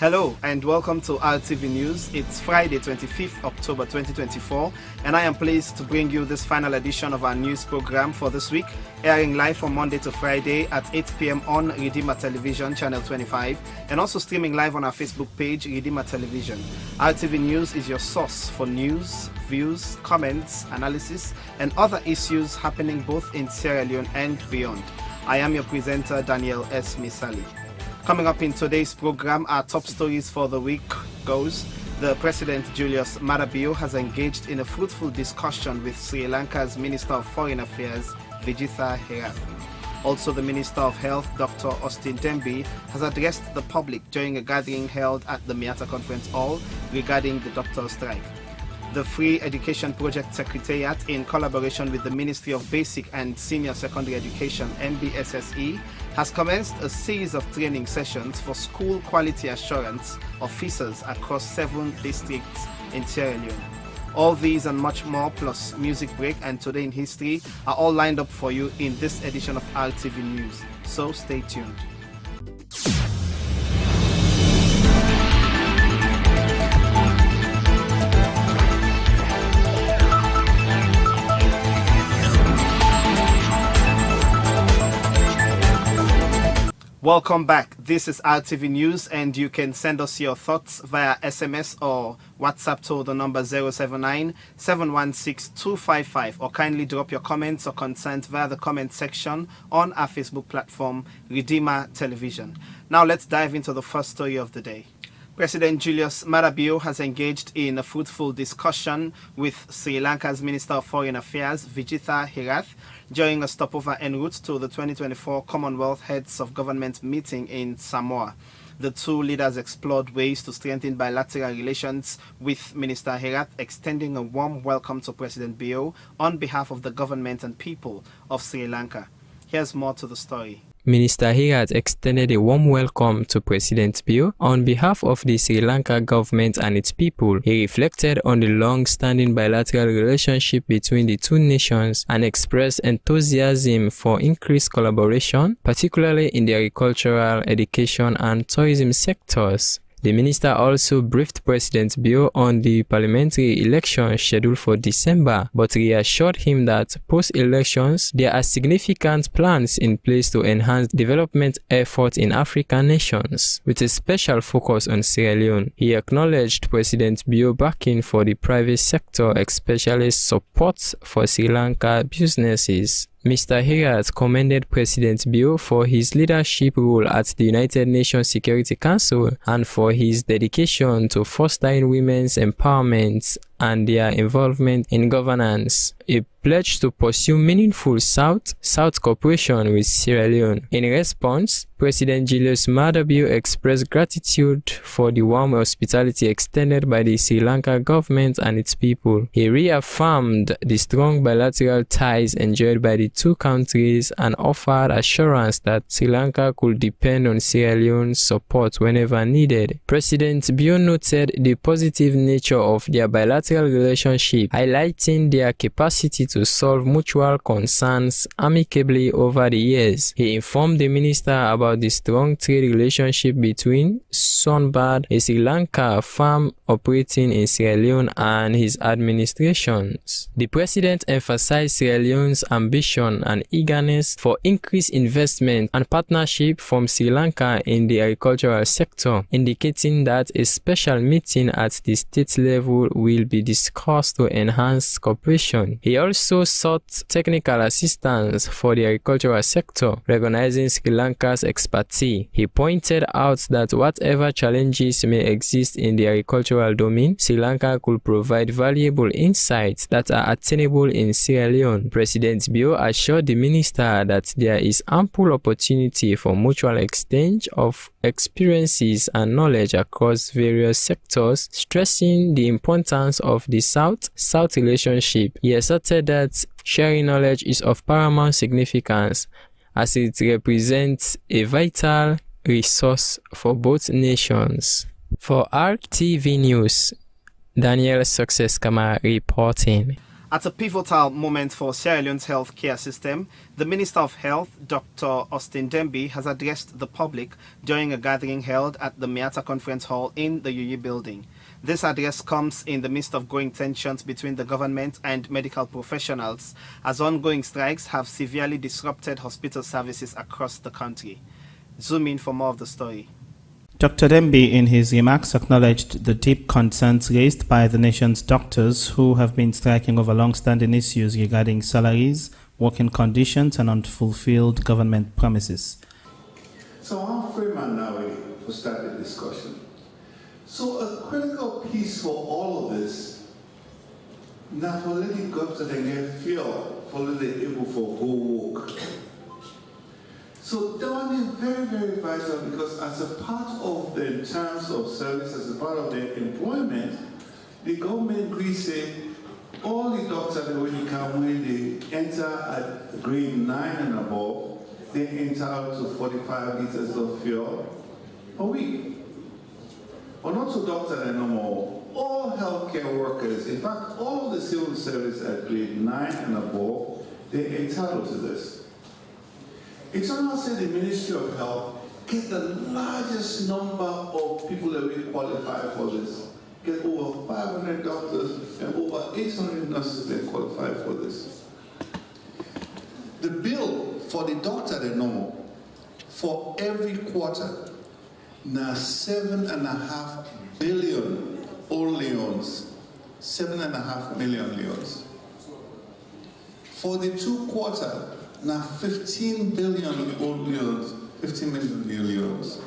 Hello and welcome to RTV News. It's Friday, 25th October 2024, and I am pleased to bring you this final edition of our news program for this week, airing live from Monday to Friday at 8 p.m. on Redeemer Television, Channel 25, and also streaming live on our Facebook page, Redeemer Television. RTV News is your source for news, views, comments, analysis, and other issues happening both in Sierra Leone and beyond. I am your presenter, Daniel S. Misali. Coming up in today's program, our top stories for the week goes: the President Julius Maada Bio has engaged in a fruitful discussion with Sri Lanka's Minister of Foreign Affairs, Vijitha Herath. Also, the Minister of Health, Dr. Austin Dembi, has addressed the public during a gathering held at the Miata Conference Hall regarding the doctor strike. The Free Education Project Secretariat, in collaboration with the Ministry of Basic and Senior Secondary Education, MBSSE, has commenced a series of training sessions for school quality assurance officers across 7 districts in Sierra Leone. All these and much more, plus Music Break and Today in History, are all lined up for you in this edition of RTV News. So stay tuned. Welcome back. This is RTV News, and you can send us your thoughts via SMS or WhatsApp to the number 079-716-255, or kindly drop your comments or concerns via the comment section on our Facebook platform, Redeemer Television. Now let's dive into the first story of the day. President Julius Maada Bio has engaged in a fruitful discussion with Sri Lanka's Minister of Foreign Affairs, Vijitha Herath, during a stopover en route to the 2024 Commonwealth Heads of Government meeting in Samoa. The two leaders explored ways to strengthen bilateral relations, with Minister Herath extending a warm welcome to President Bio on behalf of the government and people of Sri Lanka. Here's more to the story. Minister Herath extended a warm welcome to President Bio on behalf of the Sri Lanka government and its people. He reflected on the long-standing bilateral relationship between the two nations and expressed enthusiasm for increased collaboration, particularly in the agricultural, education, and tourism sectors. The minister also briefed President Bio on the parliamentary election scheduled for December, but reassured him that post-elections there are significant plans in place to enhance development efforts in African nations, with a special focus on Sierra Leone. He acknowledged President Bio backing for the private sector, especially support for Sri Lanka businesses. Mr. Herath commended President Bio for his leadership role at the United Nations Security Council and for his dedication to fostering women's empowerment and their involvement in governance. He pledged to pursue meaningful South-South cooperation with Sierra Leone. In response, President Julius Maada Bio expressed gratitude for the warm hospitality extended by the Sri Lanka government and its people. He reaffirmed the strong bilateral ties enjoyed by the two countries and offered assurance that Sri Lanka could depend on Sierra Leone's support whenever needed. President Bio noted the positive nature of their bilateral relationship, highlighting their capacity to solve mutual concerns amicably over the years. He informed the minister about the strong trade relationship between Sonbad, a Sri Lanka firm operating in Sierra Leone, and his administrations. The president emphasized Sierra Leone's ambition and eagerness for increased investment and partnership from Sri Lanka in the agricultural sector, indicating that a special meeting at the state level will be discussed to enhance cooperation. He also sought technical assistance for the agricultural sector, recognizing Sri Lanka's expertise. He pointed out that whatever challenges may exist in the agricultural domain, Sri Lanka could provide valuable insights that are attainable in Sierra Leone. President Bio assured the minister that there is ample opportunity for mutual exchange of experiences and knowledge across various sectors, stressing the importance of the South-South relationship. He asserted that sharing knowledge is of paramount significance as it represents a vital resource for both nations. For RTV News, Daniel Success Kama reporting. At a pivotal moment for Sierra Leone's healthcare system, the Minister of Health, Dr. Austin Dembi, has addressed the public during a gathering held at the Miata Conference Hall in the UU building. This address comes in the midst of growing tensions between the government and medical professionals, as ongoing strikes have severely disrupted hospital services across the country. Zoom in for more of the story. Dr. Dembi, in his remarks, acknowledged the deep concerns raised by the nation's doctors who have been striking over long-standing issues regarding salaries, working conditions, and unfulfilled government promises. So I'll frame it now to start the discussion. So a critical piece for all of this, not for letting go to the get feel for letting able for go work. So that one is very, very vital because as a part of the terms of service, as a part of their employment, the government agrees say all the doctors that when you come when they enter at grade 9 and above, they enter up to 45 liters of fuel a week. But not to doctors no more. All healthcare workers, in fact, all of the civil service at grade 9 and above, they're entitled to this. It's almost say the Ministry of Health get the largest number of people that will qualify for this. Get over 500 doctors and over 800 nurses that qualify for this. The bill for the doctor they know for every quarter now 7.5 billion old leons, 7.5 million leons. For the 2 quarters, now 15 billion old leons, 15 million leons.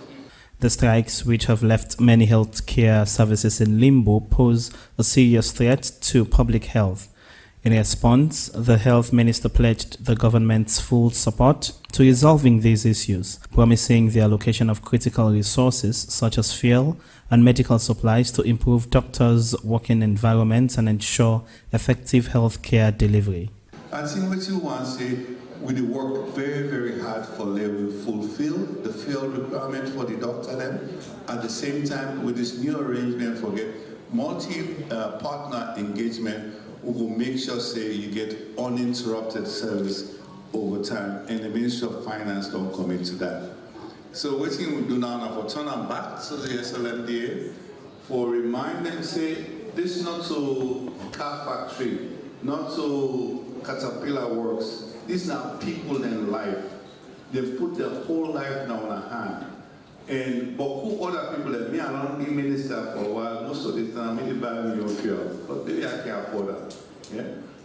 The strikes, which have left many healthcare services in limbo, pose a serious threat to public health. In response, the health minister pledged the government's full support to resolving these issues, promising the allocation of critical resources such as fuel and medical supplies to improve doctors' working environments and ensure effective healthcare delivery. I think what you want to say, we work very, very hard for them to fulfill the field requirement for the doctor then. At the same time, with this new arrangement for get multi-partner engagement, we will make sure say you get uninterrupted service over time, and the Ministry of Finance don't commit to that. So what we do now for turn them back to the SLMDA for remind them say this is not to car factory, not to Caterpillar works. These are people in life. They put their whole life now on a hand. And but who other people like me, I don't be minister for a while, most of the time, maybe buy me your fuel. But maybe I can't afford that. Yeah?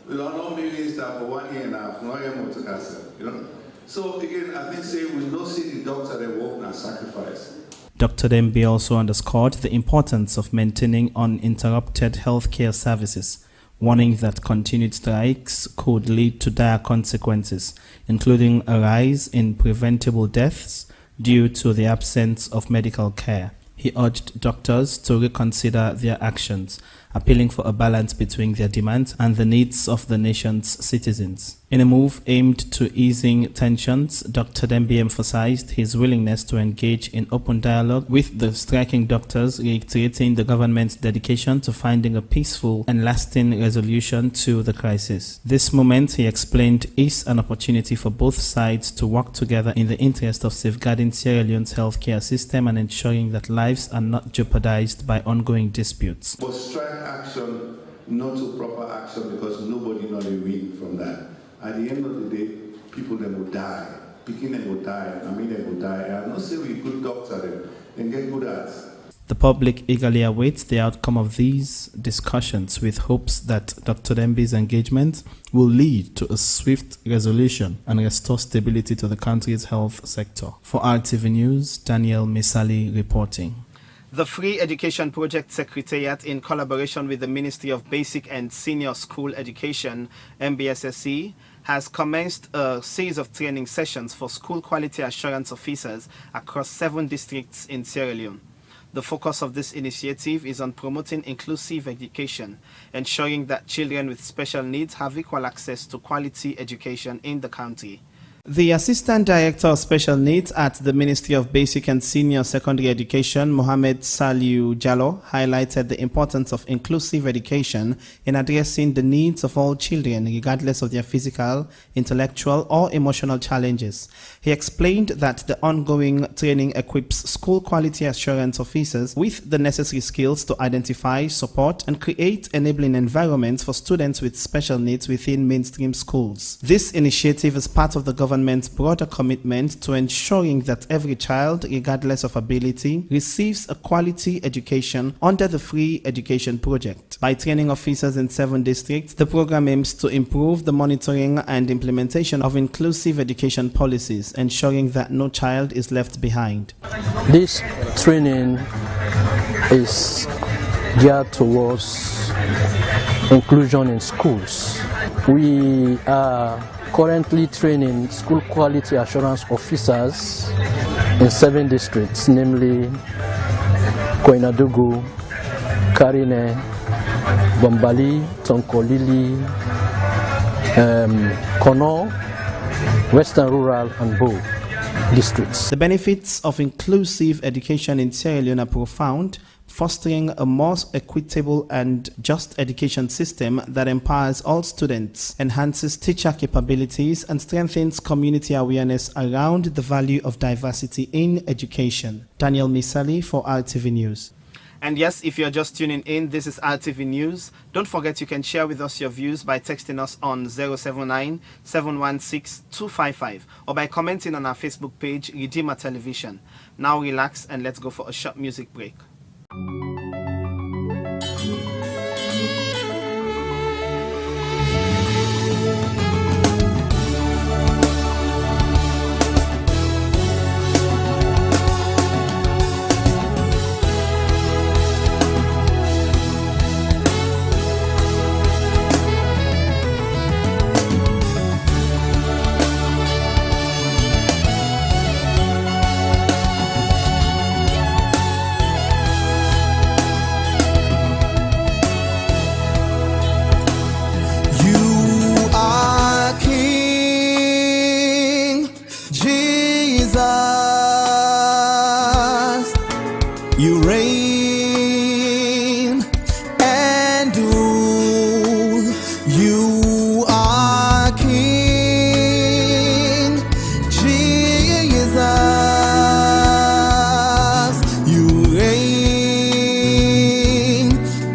We don't know me minister for 1 year and a half, no year more to cancel. You know? So again, I think say we don't see the doctor that work and sacrifice. Dr. Dembi also underscored the importance of maintaining uninterrupted healthcare services, warning that continued strikes could lead to dire consequences, including a rise in preventable deaths due to the absence of medical care. He urged doctors to reconsider their actions, appealing for a balance between their demands and the needs of the nation's citizens. In a move aimed to easing tensions, Dr. Dembi emphasized his willingness to engage in open dialogue with the striking doctors, reiterating the government's dedication to finding a peaceful and lasting resolution to the crisis. This moment, he explained, is an opportunity for both sides to work together in the interest of safeguarding Sierra Leone's healthcare system and ensuring that lives are not jeopardized by ongoing disputes. But strike action, not to proper action, because nobody knows the win from that. At the end of the day, people then will die. Picking them will die. I mean, they will die. I'm not saying we're good doctors and get good at. The public eagerly awaits the outcome of these discussions with hopes that Dr. Dembi's engagement will lead to a swift resolution and restore stability to the country's health sector. For RTV News, Daniel Misali reporting. The Free Education Project Secretariat, in collaboration with the Ministry of Basic and Senior School Education, MBSSE, has commenced a series of training sessions for school quality assurance officers across 7 districts in Sierra Leone. The focus of this initiative is on promoting inclusive education, ensuring that children with special needs have equal access to quality education in the country. The Assistant Director of Special Needs at the Ministry of Basic and Senior Secondary Education, Mohammed Saliu Jallo, highlighted the importance of inclusive education in addressing the needs of all children, regardless of their physical, intellectual, or emotional challenges. He explained that the ongoing training equips school quality assurance officers with the necessary skills to identify, support, and create enabling environments for students with special needs within mainstream schools. This initiative is part of the government's broader commitment to ensuring that every child, regardless of ability, receives a quality education under the Free Education Project. By training officers in 7 districts, the program aims to improve the monitoring and implementation of inclusive education policies, ensuring that no child is left behind. This training is geared towards inclusion in schools. We are currently training school quality assurance officers in 7 districts, namely Koinadugu, Karine, Bombali, Tonkolili, Kono, Western Rural, and Bo districts. The benefits of inclusive education in Sierra Leone are profound, fostering a more equitable and just education system that empowers all students, enhances teacher capabilities, and strengthens community awareness around the value of diversity in education. Daniel Misali for RTV News. And yes, if you're just tuning in, this is RTV News. Don't forget you can share with us your views by texting us on 079-716-255 or by commenting on our Facebook page, Redeemer Television. Now relax and let's go for a short music break. You reign and rule. You are King Jesus. You reign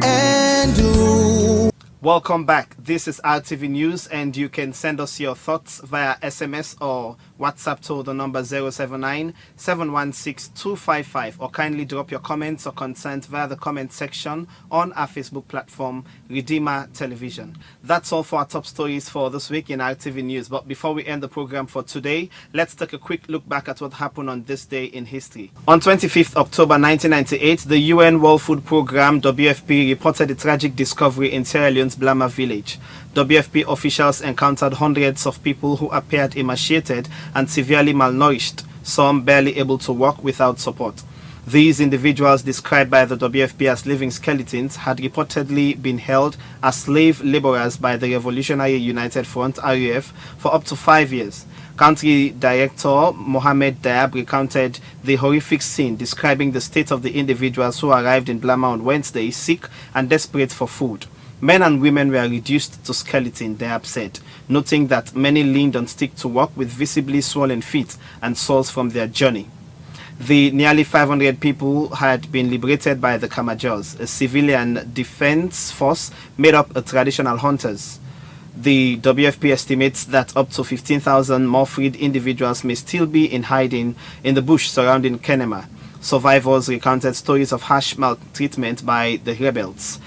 and rule. Welcome back. This is RTV News, and you can send us your thoughts via SMS or WhatsApp to the number 079-716-255, or kindly drop your comments or concerns via the comment section on our Facebook platform, Redeemer Television. That's all for our top stories for this week in RTV News. But before we end the program for today, let's take a quick look back at what happened on this day in history. On 25th October 1998, the UN World Food Programme, WFP, reported a tragic discovery in Sierra Leone's Blama village. WFP officials encountered hundreds of people who appeared emaciated and severely malnourished, some barely able to walk without support. These individuals, described by the WFP as living skeletons, had reportedly been held as slave laborers by the Revolutionary United Front (RUF) for up to 5 years. Country Director Mohamed Diab recounted the horrific scene, describing the state of the individuals who arrived in Blama on Wednesday, sick and desperate for food. Men and women were reduced to skeleton, Diab said, noting that many leaned on stick to walk with visibly swollen feet and sores from their journey. The nearly 500 people had been liberated by the Kamajors, a civilian defense force made up of traditional hunters. The WFP estimates that up to 15,000 more freed individuals may still be in hiding in the bush surrounding Kenema. Survivors recounted stories of harsh maltreatment by the rebels.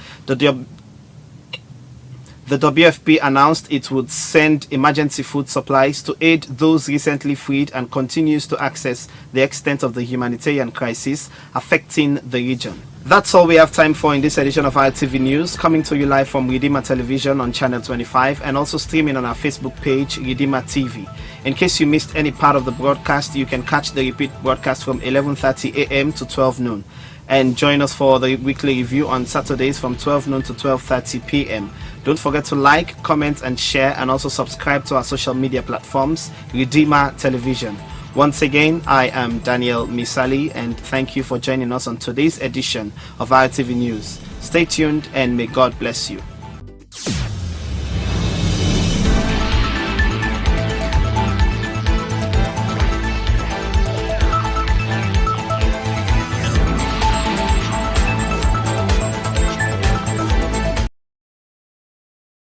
The WFP announced it would send emergency food supplies to aid those recently freed and continues to assess the extent of the humanitarian crisis affecting the region. That's all we have time for in this edition of RTV News, coming to you live from Redeemer Television on Channel 25 and also streaming on our Facebook page, Redeemer TV. In case you missed any part of the broadcast, you can catch the repeat broadcast from 11:30 a.m. to 12 noon. and join us for the weekly review on Saturdays from 12 noon to 12:30 p.m. Don't forget to like, comment, and share, and also subscribe to our social media platforms, Redeemer Television. Once again, I am Daniel Misali, and thank you for joining us on today's edition of RTV News. Stay tuned, and may God bless you.